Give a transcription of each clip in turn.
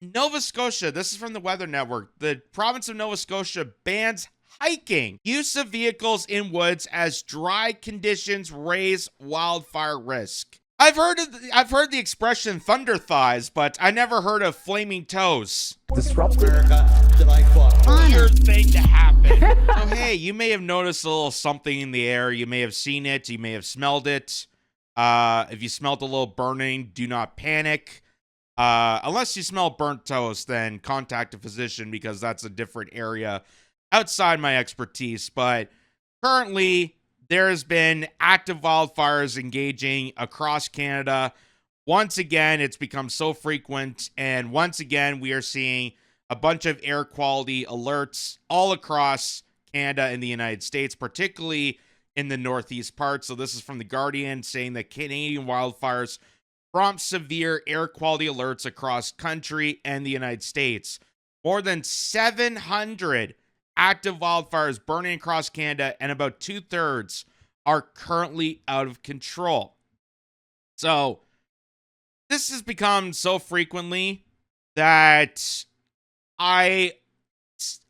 Nova Scotia, this is from the Weather Network. The province of Nova Scotia bans hiking, use of vehicles in woods as dry conditions raise wildfire risk. I've heard the expression thunder thighs, but I never heard of flaming toes. Disruptive. America that I fought for. Weird thing to happen. So hey, you may have noticed a little something in the air. You may have seen it. You may have smelled it. If you smelled a little burning, do not panic. Unless you smell burnt toast, then contact a physician because that's a different area outside my expertise. But currently, there has been active wildfires engaging across Canada. Once again, it's become so frequent. And once again, we are seeing a bunch of air quality alerts all across Canada and the United States, particularly in the northeast part. So this is from The Guardian saying that Canadian wildfires prompt severe air quality alerts across country and the United States. More than 700 active wildfires burning across Canada, and about 2/3 are currently out of control. So this has become so frequently that I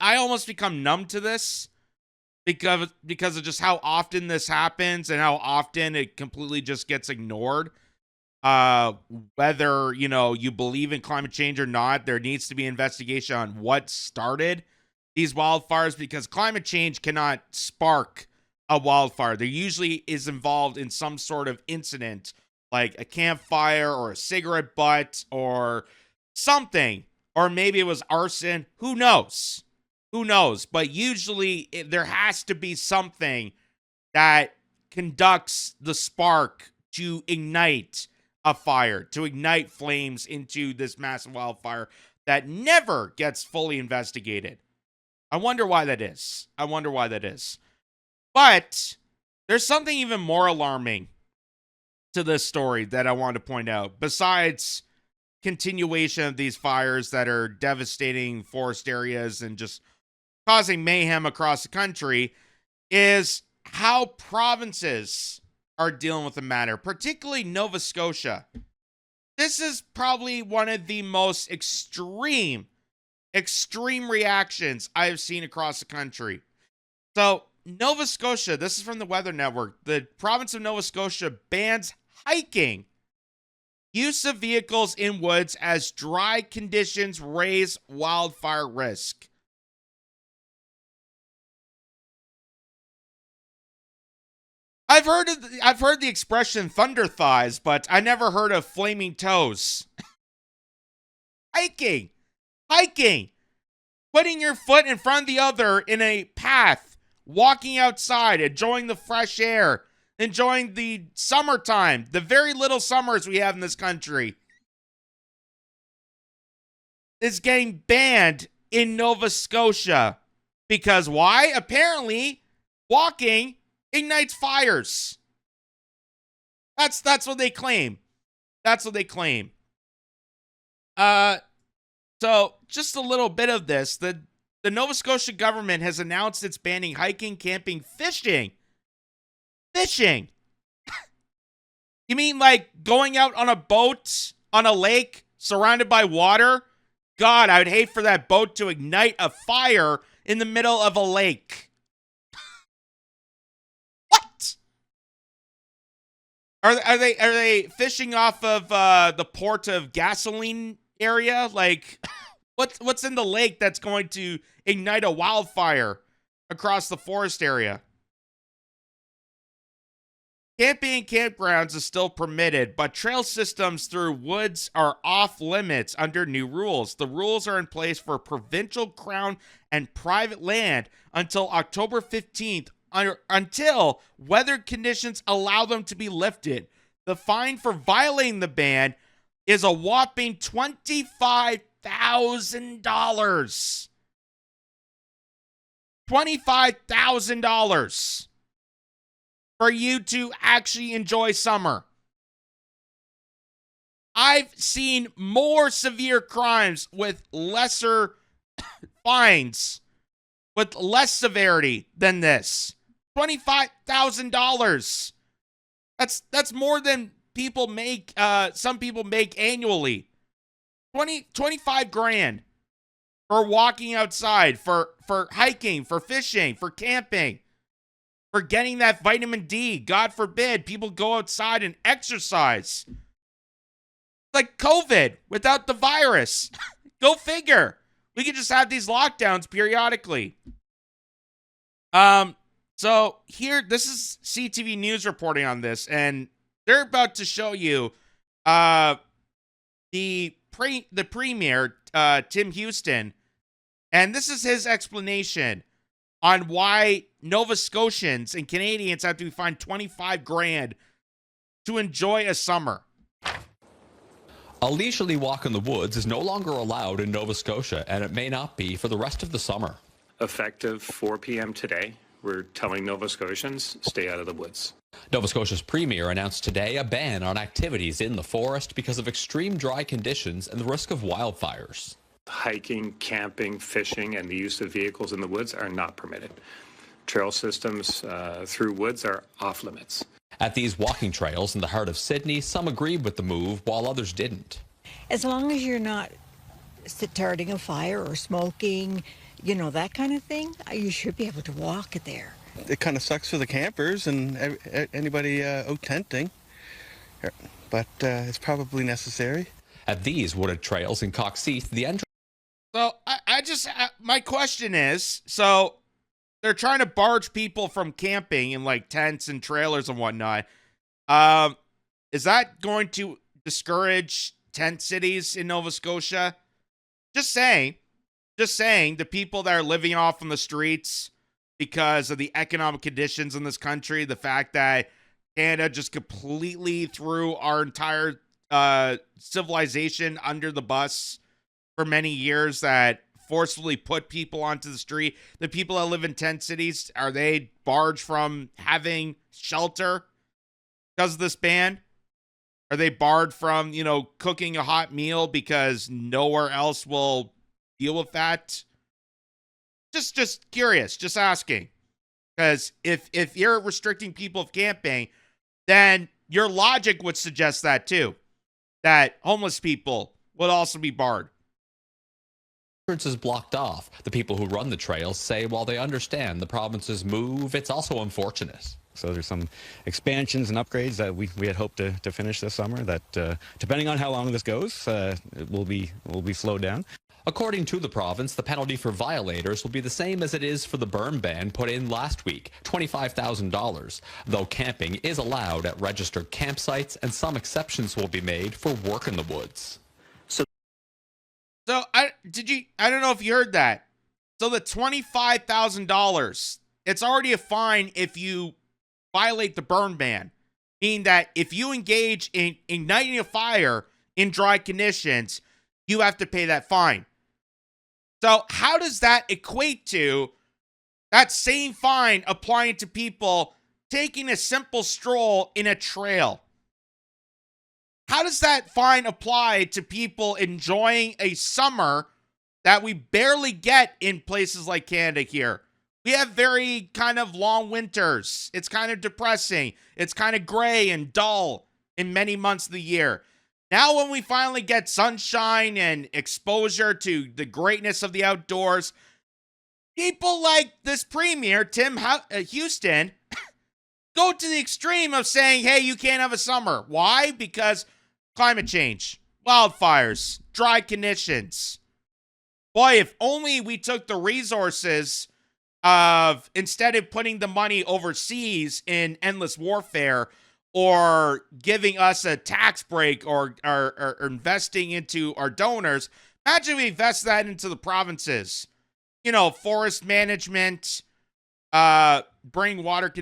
almost become numb to this because of just how often this happens and how often it completely just gets ignored. Whether, you believe in climate change or not, there needs to be an investigation on what started these wildfires, because climate change cannot spark a wildfire. There usually is involved in some sort of incident, like a campfire or a cigarette butt or something, or maybe it was arson. Who knows? But usually there has to be something that conducts the spark to ignite a fire, to ignite flames into this massive wildfire that never gets fully investigated. I wonder why that is. But there's something even more alarming to this story that I want to point out, besides continuation of these fires that are devastating forest areas and just causing mayhem across the country, is how provinces are dealing with the matter, particularly Nova Scotia. This is probably one of the most extreme reactions I have seen across the country. So, Nova Scotia, this is from the Weather Network. The province of Nova Scotia bans hiking, use of vehicles in woods as dry conditions raise wildfire risk. I've heard the expression thunder thighs, but I never heard of flaming toes. Hiking, putting your foot in front of the other in a path, walking outside, enjoying the fresh air, enjoying the summertime, the very little summers we have in this country, is getting banned in Nova Scotia. Because why? Apparently, walking ignites fires. That's what they claim. So just a little bit of this. The Nova Scotia government has announced it's banning hiking, camping, fishing. Fishing. You mean like going out on a boat on a lake surrounded by water? God, I would hate for that boat to ignite a fire in the middle of a lake. Are they fishing off of the port of gasoline area? Like, what's in the lake that's going to ignite a wildfire across the forest area? Camping and campgrounds is still permitted, but trail systems through woods are off limits under new rules. The rules are in place for provincial, crown, and private land until October 15th, until weather conditions allow them to be lifted. The fine for violating the ban is a whopping $25,000. $25,000 for you to actually enjoy summer. I've seen more severe crimes with lesser fines, with less severity than this. $25,000. That's more than some people make annually. 25 grand for walking outside, for hiking, for fishing, for camping, for getting that vitamin D. God forbid people go outside and exercise. Like COVID without the virus. Go figure. We could just have these lockdowns periodically. So here, this is CTV News reporting on this, and they're about to show you the premier, Tim Houston, and this is his explanation on why Nova Scotians and Canadians have to find 25 grand to enjoy a summer. A leisurely walk in the woods is no longer allowed in Nova Scotia, and it may not be for the rest of the summer. Effective 4 p.m. today, we're telling Nova Scotians, stay out of the woods. Nova Scotia's Premier announced today a ban on activities in the forest because of extreme dry conditions and the risk of wildfires. Hiking, camping, fishing, and the use of vehicles in the woods are not permitted. Trail systems through woods are off limits. At these walking trails in the heart of Sydney, some agreed with the move while others didn't. As long as you're not starting a fire or smoking, you know, that kind of thing, you should be able to walk there. It kind of sucks for the campers and anybody out tenting, but it's probably necessary. At these wooded trails in Coxeath, the entrance... So my question is, so they're trying to barge people from camping in like tents and trailers and whatnot. Is that going to discourage tent cities in Nova Scotia? Just saying, the people that are living off on the streets because of the economic conditions in this country, the fact that Canada just completely threw our entire civilization under the bus for many years, that forcefully put people onto the street. The people that live in tent cities, are they barred from having shelter because of this ban? Are they barred from, cooking a hot meal because nowhere else will deal with that? Just curious, just asking. Because if you're restricting people of camping, then your logic would suggest that too, that homeless people would also be barred. Is blocked off. The people who run the trails say while they understand the province's move, it's also unfortunate. So there's some expansions and upgrades that we had hoped to finish this summer that, depending on how long this goes, it will be slowed down. According to the province, the penalty for violators will be the same as it is for the burn ban put in last week, $25,000, though camping is allowed at registered campsites and some exceptions will be made for work in the woods. So I don't know if you heard that. So the $25,000, it's already a fine if you violate the burn ban, meaning that if you engage in igniting a fire in dry conditions, you have to pay that fine. So how does that equate to that same fine applying to people taking a simple stroll in a trail? How does that fine apply to people enjoying a summer that we barely get in places like Canada here? We have very kind of long winters. It's kind of depressing. It's kind of gray and dull in many months of the year. Now when we finally get sunshine and exposure to the greatness of the outdoors, people like this premier, Tim Houston, go to the extreme of saying, hey, you can't have a summer. Why? Because climate change, wildfires, dry conditions. Boy, if only we took the resources of, instead of putting the money overseas in endless warfare or giving us a tax break or investing into our donors, imagine we invest that into the provinces. Forest management, bring water,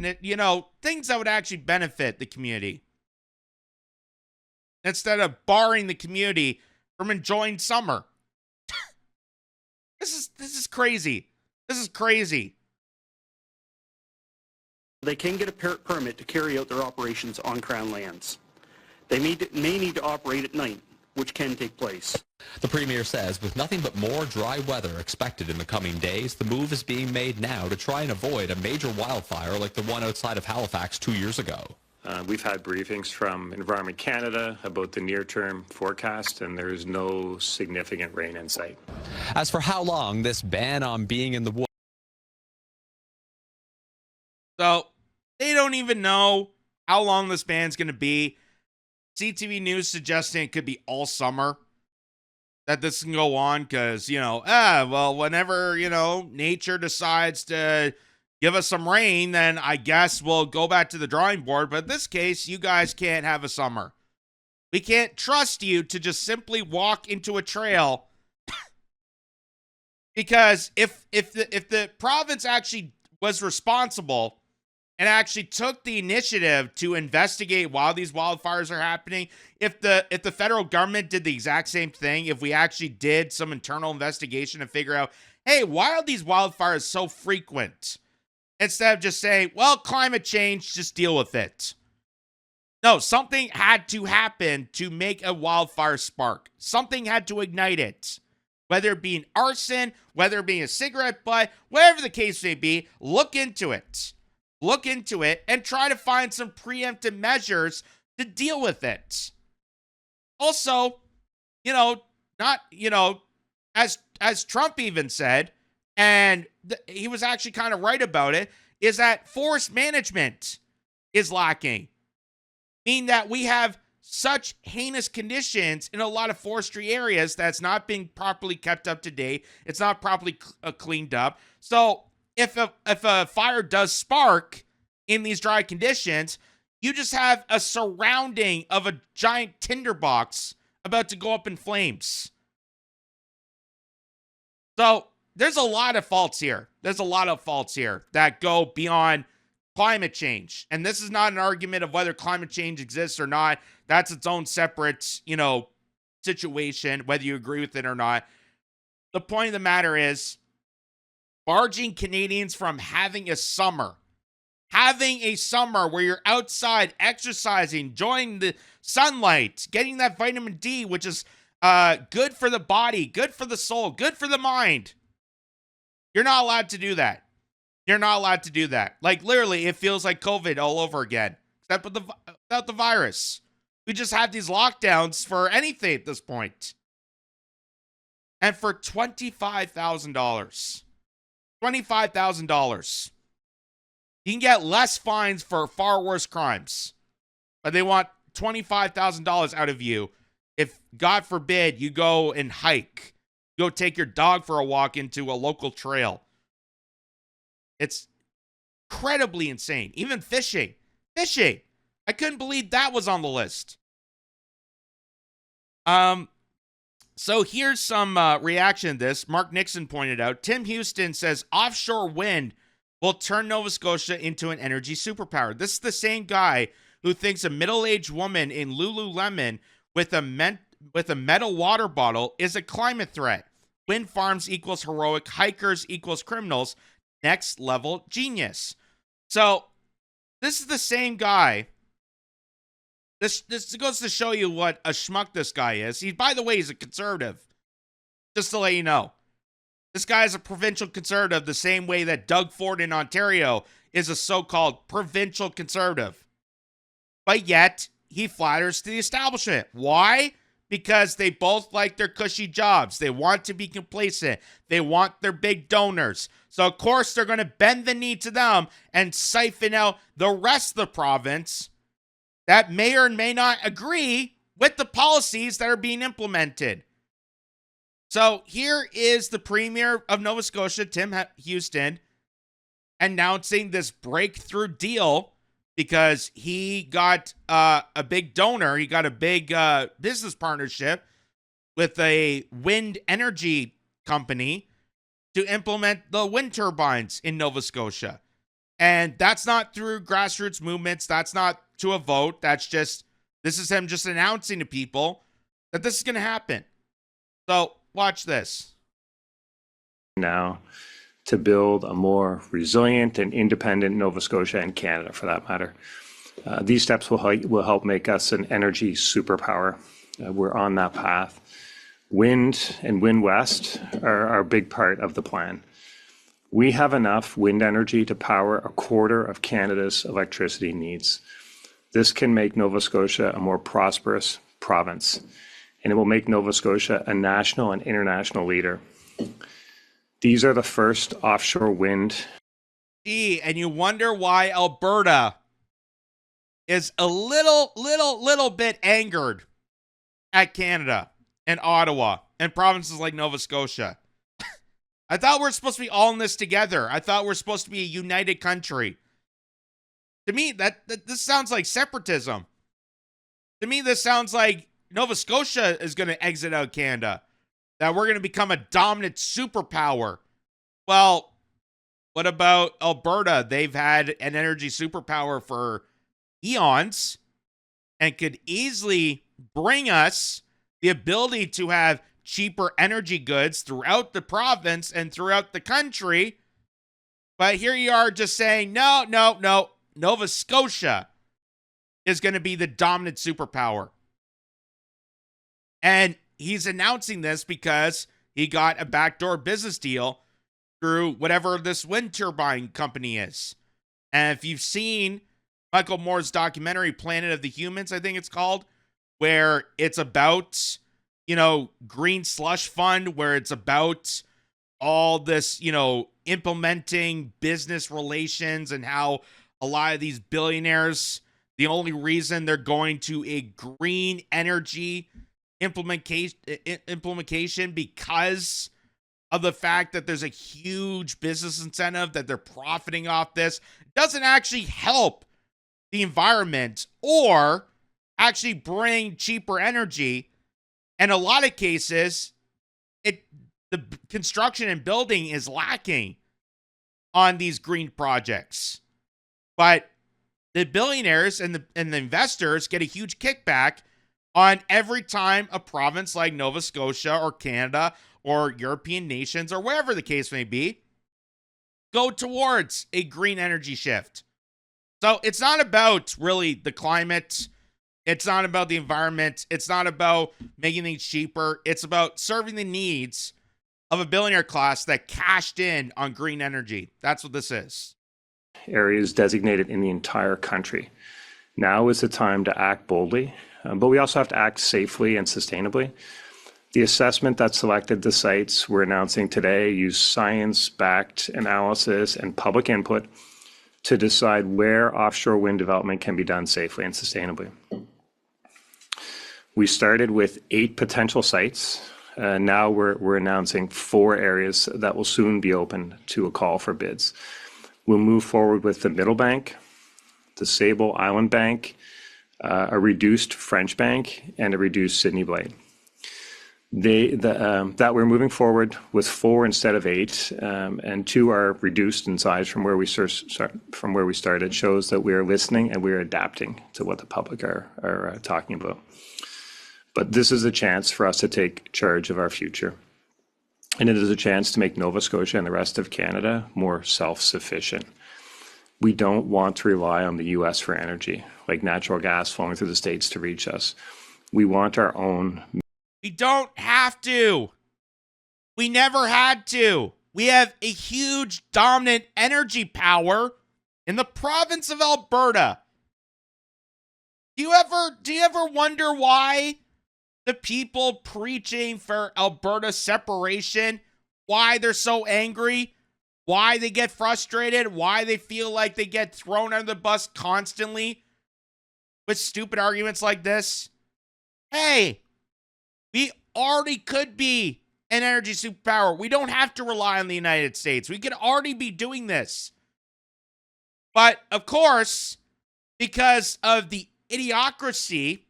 things that would actually benefit the community, instead of barring the community from enjoying summer. This is crazy. This is crazy. They can get a permit to carry out their operations on Crown lands. They may need to operate at night, which can take place. The Premier says with nothing but more dry weather expected in the coming days, the move is being made now to try and avoid a major wildfire like the one outside of Halifax 2 years ago. We've had briefings from Environment Canada about the near-term forecast, and there is no significant rain in sight. As for how long this ban on being in the woods. So they don't even know how long this ban's going to be. CTV News suggesting it could be all summer that this can go on because, whenever, nature decides to give us some rain, then I guess we'll go back to the drawing board. But in this case, you guys can't have a summer. We can't trust you to just simply walk into a trail because if the province actually was responsible and actually took the initiative to investigate while these wildfires are happening, if the federal government did the exact same thing, if we actually did some internal investigation to figure out, hey, why are these wildfires so frequent? Instead of just saying, well, climate change, just deal with it. No, something had to happen to make a wildfire spark. Something had to ignite it. Whether it be an arson, whether it be a cigarette butt, whatever the case may be, look into it. Look into it and try to find some preemptive measures to deal with it. Also, as Trump even said, and he was actually kind of right about it, is that forest management is lacking. Meaning that we have such heinous conditions in a lot of forestry areas that's not being properly kept up to date. It's not properly cleaned up. So if a fire does spark in these dry conditions, you just have a surrounding of a giant tinderbox about to go up in flames. So there's a lot of faults here. There's a lot of faults here that go beyond climate change. And this is not an argument of whether climate change exists or not. That's its own separate, situation, whether you agree with it or not. The point of the matter is, barging Canadians from having a summer where you're outside exercising, enjoying the sunlight, getting that vitamin D, which is good for the body, good for the soul, good for the mind. You're not allowed to do that. You're not allowed to do that. Like, literally, it feels like COVID all over again, except without the virus. We just have these lockdowns for anything at this point. And for $25,000, you can get less fines for far worse crimes. But they want $25,000 out of you if, God forbid, you go and hike. Go take your dog for a walk into a local trail. It's incredibly insane. Even fishing. I couldn't believe that was on the list. So here's some reaction to this. Mark Nixon pointed out, Tim Houston says offshore wind will turn Nova Scotia into an energy superpower. This is the same guy who thinks a middle-aged woman in Lululemon with a metal water bottle is a climate threat. Wind farms equals heroic, hikers equals criminals. Next level genius. So this is the same guy. This goes to show you what a schmuck this guy is. By the way, he's a conservative. Just to let you know. This guy is a provincial conservative the same way that Doug Ford in Ontario is a so-called provincial conservative. But yet, he flatters the establishment. Why? Because they both like their cushy jobs. They want to be complacent. They want their big donors. So, of course, they're going to bend the knee to them and siphon out the rest of the province that may or may not agree with the policies that are being implemented. So, here is the Premier of Nova Scotia, Tim Houston, announcing this breakthrough deal because he got a big donor. He got a big business partnership with a wind energy company to implement the wind turbines in Nova Scotia. And that's not through grassroots movements. That's not to a vote. This is him just announcing to people that this is going to happen. So watch this. Now, to build a more resilient and independent Nova Scotia and Canada, for that matter. These steps will help make us an energy superpower. We're on that path. Wind and Wind West are a big part of the plan. We have enough wind energy to power a quarter of Canada's electricity needs. This can make Nova Scotia a more prosperous province, and it will make Nova Scotia a national and international leader. These are the first offshore wind. Gee, and you wonder why Alberta is a little bit angered at Canada and Ottawa and provinces like Nova Scotia. I thought we're supposed to be all in this together. I thought we're supposed to be a united country. To me, this sounds like separatism. To me, this sounds like Nova Scotia is going to exit out Canada, that we're going to become a dominant superpower. Well, what about Alberta? They've had an energy superpower for eons and could easily bring us the ability to have cheaper energy goods throughout the province and throughout the country. But here you are just saying, no. Nova Scotia is going to be the dominant superpower. And he's announcing this because he got a backdoor business deal through whatever this wind turbine company is. And if you've seen Michael Moore's documentary, Planet of the Humans, I think it's called, where it's about, green slush fund, where it's about all this, implementing business relations and how a lot of these billionaires, the only reason they're going to a green energy implementation because of the fact that there's a huge business incentive that they're profiting off this, doesn't actually help the environment or actually bring cheaper energy. And a lot of cases, the construction and building is lacking on these green projects. But the billionaires and the investors get a huge kickback on every time a province like Nova Scotia or Canada or European nations or wherever the case may be go towards a green energy shift. So it's not about really the climate. It's not about the environment. It's not about making things cheaper. It's about serving the needs of a billionaire class that cashed in on green energy. That's what this is. Areas designated in the entire country. Now is the time to act boldly, but we also have to act safely and sustainably. The assessment that selected the sites we're announcing today used science-backed analysis and public input to decide where offshore wind development can be done safely and sustainably. We started with 8 potential sites. Now we're announcing 4 areas that will soon be open to a call for bids. We'll move forward with the Middle Bank, the Sable Island Bank, a reduced French Bank, and a reduced Sydney Blade. That we're moving forward with 4 instead of 8, and 2 are reduced in size from where we started, shows that we are listening and we are adapting to what the public are talking about. But this is a chance for us to take charge of our future. And it is a chance to make Nova Scotia and the rest of Canada more self-sufficient. We don't want to rely on the US for energy, like natural gas flowing through the States to reach us. We want our own. We don't have to. We never had to. We have a huge dominant energy power in the province of Alberta. Do you ever wonder why the people preaching for Alberta separation, why they're so angry, why they get frustrated, why they feel like they get thrown under the bus constantly with stupid arguments like this? Hey, we already could be an energy superpower. We don't have to rely on the United States. We could already be doing this. But, of course, because of the idiocracy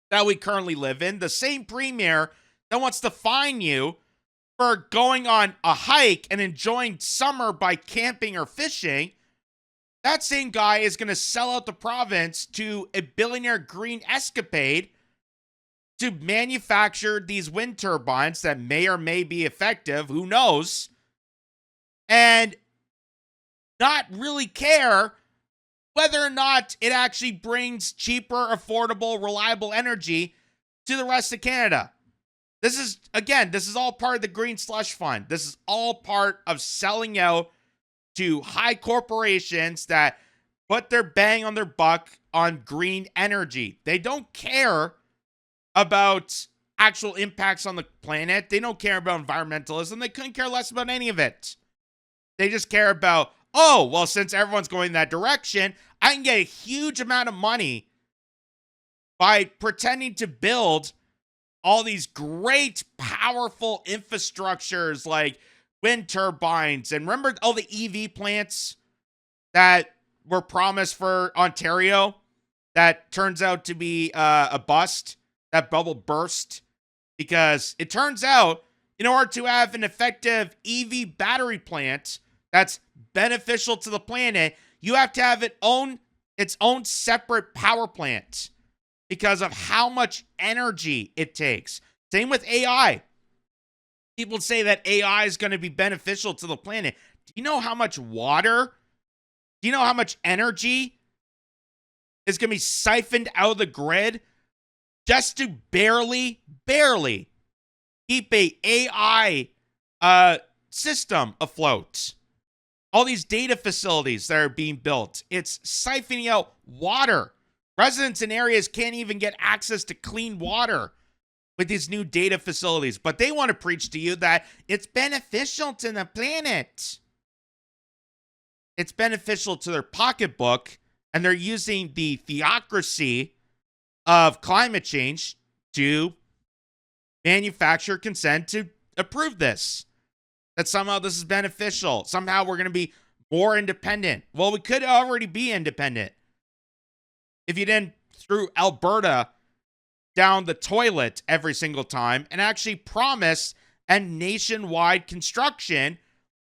that we currently live in, the same premier that wants to fine you for going on a hike and enjoying summer by camping or fishing, that same guy is going to sell out the province to a billionaire green escapade to manufacture these wind turbines that may or may be effective, who knows, and not really care whether or not it actually brings cheaper, affordable, reliable energy to the rest of Canada. This is all part of the Green Slush Fund. This is all part of selling out to high corporations that put their bang on their buck on green energy. They don't care about actual impacts on the planet. They don't care about environmentalism. They couldn't care less about any of it. They just care about, oh, well, since everyone's going that direction, I can get a huge amount of money by pretending to build all these great, powerful infrastructures like wind turbines. And remember all the EV plants that were promised for Ontario that turns out to be a bust? That bubble burst because it turns out in order to have an effective EV battery plant that's beneficial to the planet, you have to have its own separate power plant because of how much energy it takes. Same with AI. People say that AI is going to be beneficial to the planet. Do you know how much water? Do you know how much energy is going to be siphoned out of the grid just to barely keep a AI system afloat? All these data facilities that are being built, it's siphoning out water. Residents in areas can't even get access to clean water with these new data facilities, but they want to preach to you that it's beneficial to the planet. It's beneficial to their pocketbook, and they're using the theocracy of climate change to manufacture consent to approve this. That somehow this is beneficial. Somehow we're going to be more independent. Well, we could already be independent if you didn't throw Alberta down the toilet every single time and actually promise a nationwide construction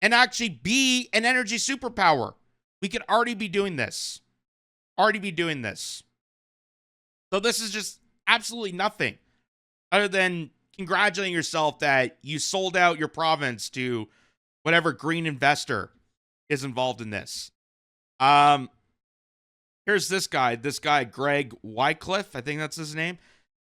and actually be an energy superpower. We could already be doing this. So this is just absolutely nothing other than congratulating yourself that you sold out your province to whatever green investor is involved in this. Here's this guy, Greg Wycliffe, I think that's his name.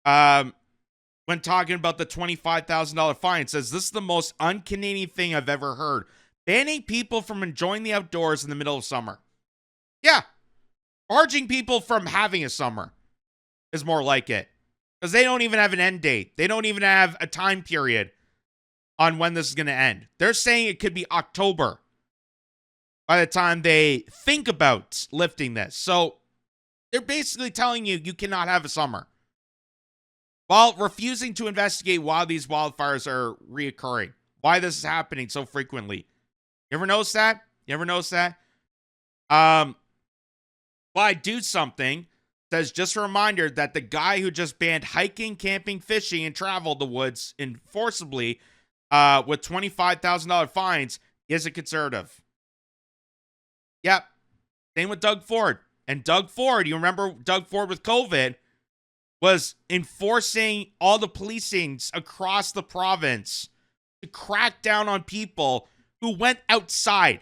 When talking about the $25,000 fine, says, this is the most un-Canadian thing I've ever heard. Banning people from enjoying the outdoors in the middle of summer. Yeah. Charging people from having a summer is more like it. Because they don't even have an end date. They don't even have a time period on when this is going to end. They're saying it could be October by the time they think about lifting this. So they're basically telling you you cannot have a summer, while refusing to investigate why these wildfires are reoccurring, why this is happening so frequently. You ever notice that? Why do something says, just a reminder that the guy who just banned hiking, camping, fishing, and travel the woods enforceably with $25,000 fines is a conservative. Yep. Same with Doug Ford. And Doug Ford, you remember Doug Ford with COVID, was enforcing all the policings across the province to crack down on people who went outside,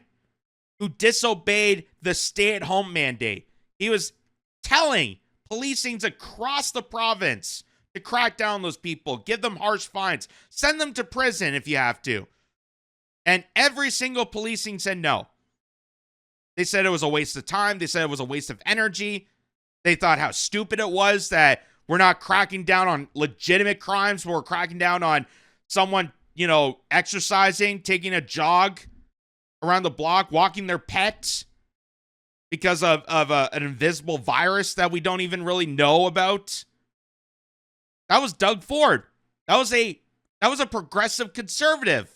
who disobeyed the stay-at-home mandate. He was telling policings across the province to crack down on those people, give them harsh fines, send them to prison if you have to. And every single policing said no. They said it was a waste of time. They said it was a waste of energy. They thought how stupid it was that we're not cracking down on legitimate crimes. We're cracking down on someone, exercising, taking a jog around the block, walking their pets because of an invisible virus that we don't even really know about. That was Doug Ford. That was a progressive conservative.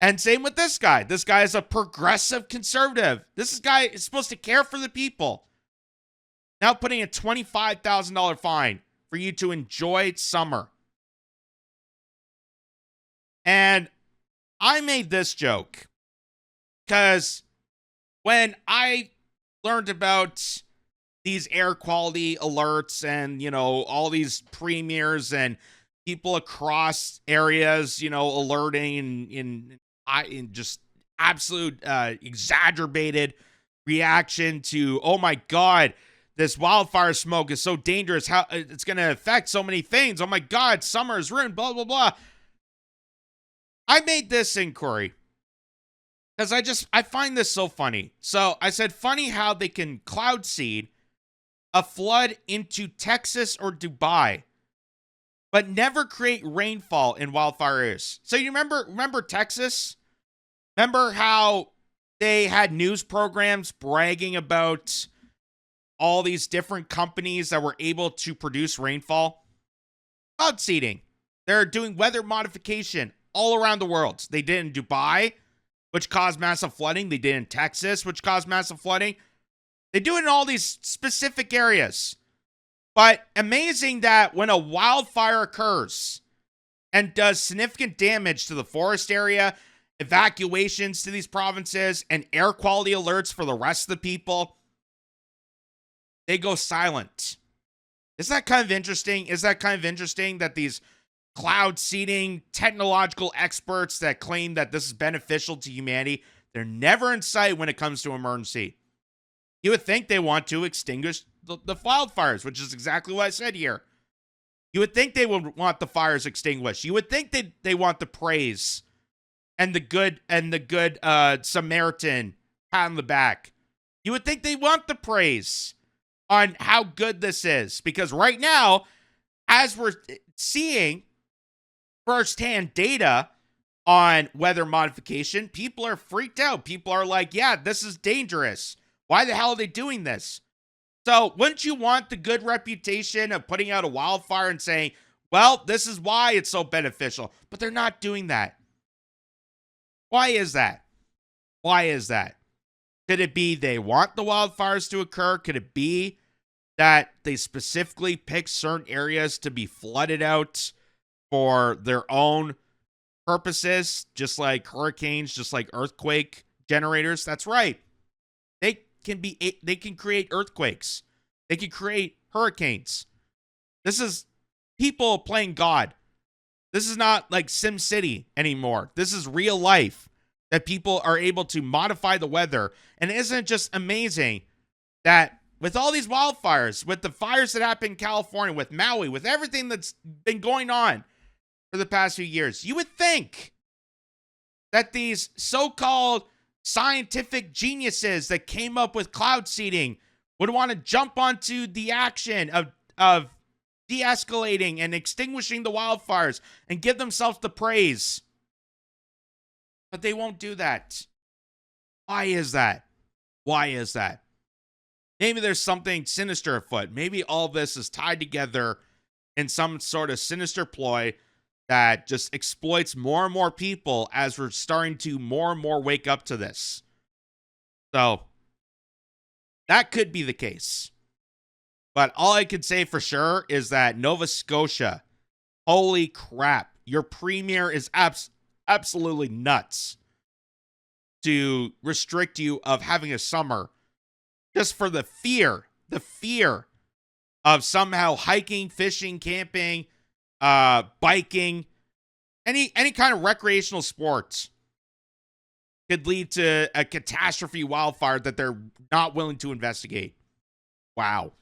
And same with this guy. This guy is a progressive conservative. This guy is supposed to care for the people. Now putting a $25,000 fine for you to enjoy summer. And I made this joke because when I learned about these air quality alerts and, all these premiers and people across areas, alerting in just absolute exacerbated reaction to, oh my God, this wildfire smoke is so dangerous. How it's going to affect so many things. Oh my God, summer is ruined, blah, blah, blah. I made this inquiry because I find this so funny. So I said, funny how they can cloud seed a flood into Texas or Dubai, but never create rainfall in wildfire areas. So you remember Texas? Remember how they had news programs bragging about all these different companies that were able to produce rainfall? Cloud seeding. They're doing weather modification all around the world. They did in Dubai, which caused massive flooding. They did in Texas, which caused massive flooding. They do it in all these specific areas. But amazing that when a wildfire occurs and does significant damage to the forest area, evacuations to these provinces, and air quality alerts for the rest of the people, they go silent. Isn't that kind of interesting? Is that kind of interesting that these cloud seeding technological experts that claim that this is beneficial to humanity, they're never in sight when it comes to emergency? You would think they want to extinguish the wildfires, which is exactly what I said here. You would think they would want the fires extinguished. You would think they want the praise and the good Samaritan pat on the back. You would think they want the praise on how good this is, because right now, as we're seeing firsthand data on weather modification, people are freaked out. People are like, yeah, this is dangerous. Why the hell are they doing this? So wouldn't you want the good reputation of putting out a wildfire and saying, well, this is why it's so beneficial? But they're not doing that. Why is that? Why is that? Could it be they want the wildfires to occur? Could it be that they specifically pick certain areas to be flooded out for their own purposes, just like hurricanes, just like earthquake generators? That's right. They can create earthquakes. They can create hurricanes. This is people playing God. This is not like Sim City anymore. This is real life, that people are able to modify the weather. And isn't it just amazing that with all these wildfires, with the fires that happen in California, with Maui, with everything that's been going on for the past few years, you would think that these so-called scientific geniuses that came up with cloud seeding would want to jump onto the action of de-escalating and extinguishing the wildfires and give themselves the praise. But they won't do that. Why is that? Why is that? Maybe there's something sinister afoot. Maybe all this is tied together in some sort of sinister ploy that just exploits more and more people as we're starting to more and more wake up to this. So that could be the case. But all I can say for sure is that Nova Scotia, holy crap, your premier is absolutely nuts to restrict you of having a summer just for the fear of somehow hiking, fishing, camping, biking, any kind of recreational sports could lead to a catastrophe wildfire that they're not willing to investigate. Wow.